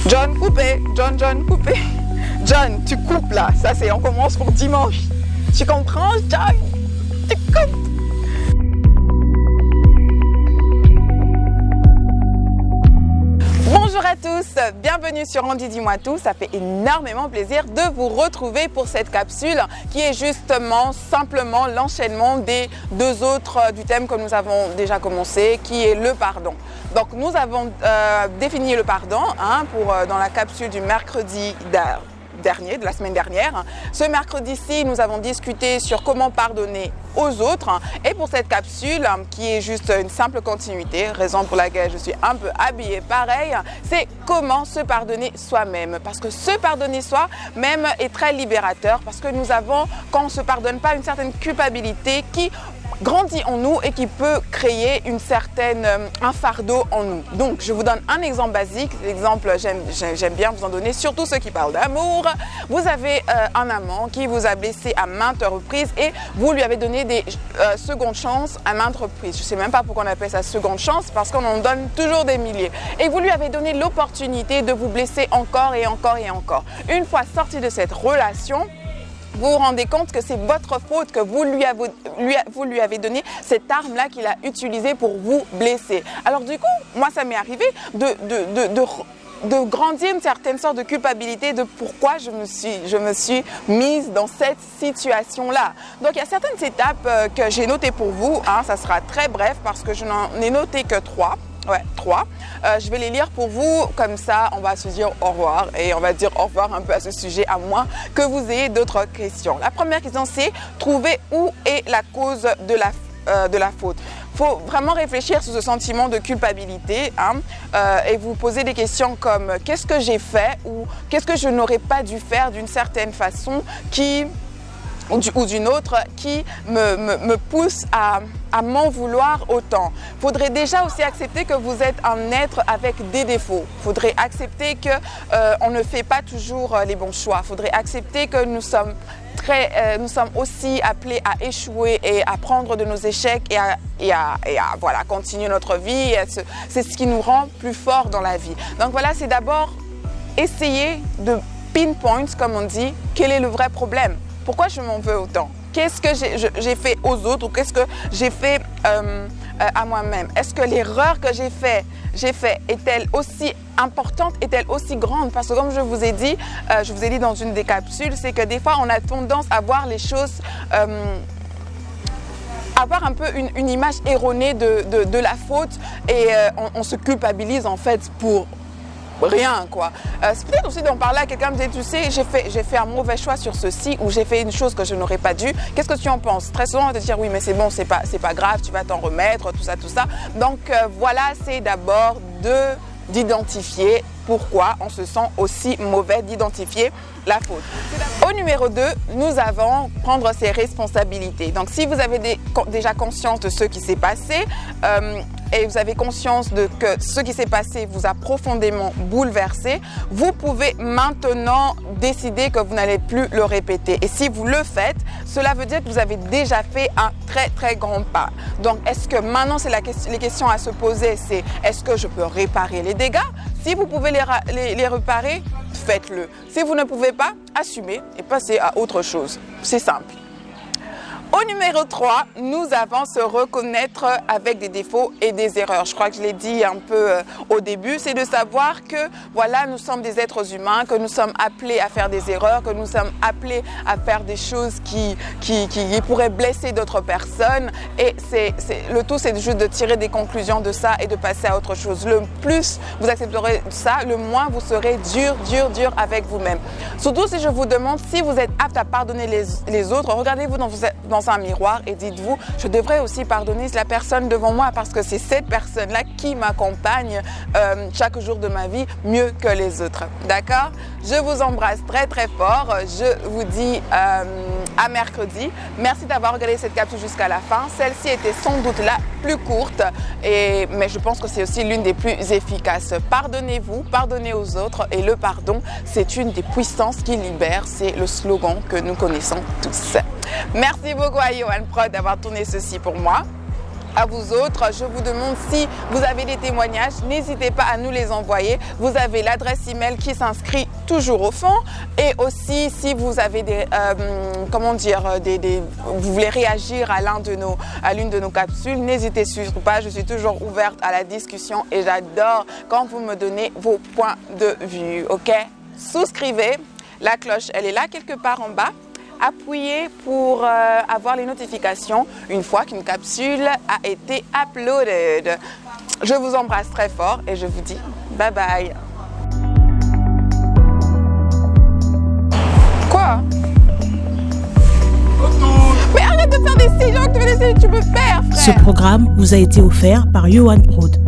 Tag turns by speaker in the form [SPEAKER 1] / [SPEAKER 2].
[SPEAKER 1] John, coupé. John, coupé. John, tu coupes là. Ça, c'est, on commence pour dimanche. Tu comprends, John? Tu coupes. Bonjour à tous, bienvenue sur Andy Dis-moi tout. Ça fait énormément plaisir de vous retrouver pour cette capsule qui est justement simplement l'enchaînement des deux autres du thème que nous avons déjà commencé, qui est le pardon. Donc nous avons défini le pardon dans la capsule du mercredi de la semaine dernière. Ce mercredi-ci, nous avons discuté sur comment pardonner aux autres. Et pour cette capsule, qui est juste une simple continuité, raison pour laquelle je suis un peu habillée pareil, c'est comment se pardonner soi-même. Parce que se pardonner soi-même est très libérateur, parce que nous avons, quand on ne se pardonne pas, une certaine culpabilité qui grandit en nous et qui peut créer un fardeau en nous. Donc, je vous donne un exemple basique. L'exemple, j'aime bien vous en donner, surtout ceux qui parlent d'amour. Vous avez un amant qui vous a blessé à maintes reprises et vous lui avez donné des secondes chances à maintes reprises. Je ne sais même pas pourquoi on appelle ça seconde chance, parce qu'on en donne toujours des milliers. Et vous lui avez donné l'opportunité de vous blesser encore et encore et encore. Une fois sorti de cette relation, vous vous rendez compte que c'est votre faute, que vous lui avez donné cette arme-là qu'il a utilisée pour vous blesser. Alors du coup, moi ça m'est arrivé de grandir une certaine sorte de culpabilité de pourquoi je me suis mise dans cette situation-là. Donc il y a certaines étapes que j'ai notées pour vous, ça sera très bref parce que je n'en ai noté que 3. Ouais, 3. Je vais les lire pour vous, comme ça on va se dire au revoir et on va dire au revoir un peu à ce sujet, à moins que vous ayez d'autres questions. La première question, c'est trouver où est la cause de la faute. Il faut vraiment réfléchir sur ce sentiment de culpabilité et vous poser des questions comme qu'est-ce que j'ai fait ou qu'est-ce que je n'aurais pas dû faire d'une certaine façon ou d'une autre qui me pousse à m'en vouloir autant. Il faudrait déjà aussi accepter que vous êtes un être avec des défauts. Il faudrait accepter qu'on ne fait pas toujours les bons choix. Il faudrait accepter que nous sommes aussi appelés à échouer et à prendre de nos échecs et à continuer notre vie. C'est ce qui nous rend plus forts dans la vie. Donc voilà, c'est d'abord essayer de pinpoint, comme on dit, quel est le vrai problème. Pourquoi je m'en veux autant? Qu'est-ce que j'ai fait aux autres ou qu'est-ce que j'ai fait à moi-même? Est-ce que l'erreur que j'ai fait est-elle aussi importante, est-elle aussi grande? Parce que comme je vous ai dit dans une des capsules, c'est que des fois on a tendance à voir les choses, avoir un peu une image erronée de la faute et on se culpabilise en fait pour rien quoi. C'est peut-être aussi d'en parler à quelqu'un, me dire tu sais j'ai fait un mauvais choix sur ceci ou j'ai fait une chose que je n'aurais pas dû. Qu'est-ce que tu en penses? Très souvent on va te dire oui mais c'est bon, c'est pas grave, tu vas t'en remettre, tout ça. Donc voilà, c'est d'abord d'identifier pourquoi on se sent aussi mauvais, d'identifier la faute. Au numéro 2, nous avons prendre ses responsabilités. Donc si vous avez déjà conscience de ce qui s'est passé et vous avez conscience que ce qui s'est passé vous a profondément bouleversé, vous pouvez maintenant décider que vous n'allez plus le répéter. Et si vous le faites, cela veut dire que vous avez déjà fait un très très grand pas. Donc est-ce que maintenant c'est les questions à se poser, c'est est-ce que je peux réparer les dégâts? Si vous pouvez les réparer, faites-le. Si vous ne pouvez pas, assumez et passez à autre chose. C'est simple. Au numéro 3, nous avons se reconnaître avec des défauts et des erreurs. Je crois que je l'ai dit un peu au début, c'est de savoir que voilà, nous sommes des êtres humains, que nous sommes appelés à faire des erreurs, que nous sommes appelés à faire des choses qui pourraient blesser d'autres personnes. Et le tout, c'est juste de tirer des conclusions de ça et de passer à autre chose. Le plus vous accepterez ça, le moins vous serez dur avec vous-même. Surtout si je vous demande si vous êtes apte à pardonner les autres, regardez-vous dans un miroir et dites-vous, je devrais aussi pardonner la personne devant moi parce que c'est cette personne-là qui m'accompagne chaque jour de ma vie mieux que les autres. D'accord? Je vous embrasse très très fort. Je vous dis à mercredi. Merci d'avoir regardé cette capsule jusqu'à la fin. Celle-ci était sans doute la plus courte, mais je pense que c'est aussi l'une des plus efficaces. Pardonnez-vous, pardonnez aux autres et le pardon, c'est une des puissances qui libère. C'est le slogan que nous connaissons tous. Merci beaucoup à Johan Prod d'avoir tourné ceci pour moi. À vous autres, je vous demande si vous avez des témoignages, n'hésitez pas à nous les envoyer. Vous avez l'adresse email qui s'inscrit toujours au fond. Et aussi, si vous avez vous voulez réagir à l'une de nos capsules, n'hésitez surtout pas. Je suis toujours ouverte à la discussion et j'adore quand vous me donnez vos points de vue. Ok? Souscrivez. La cloche, elle est là quelque part en bas. Appuyez pour avoir les notifications une fois qu'une capsule a été uploaded. Je vous embrasse très fort et je vous dis bye bye. Quoi? Mais arrête de faire des signes que tu peux faire, frère.
[SPEAKER 2] Ce programme vous a été offert par Yohan Prod.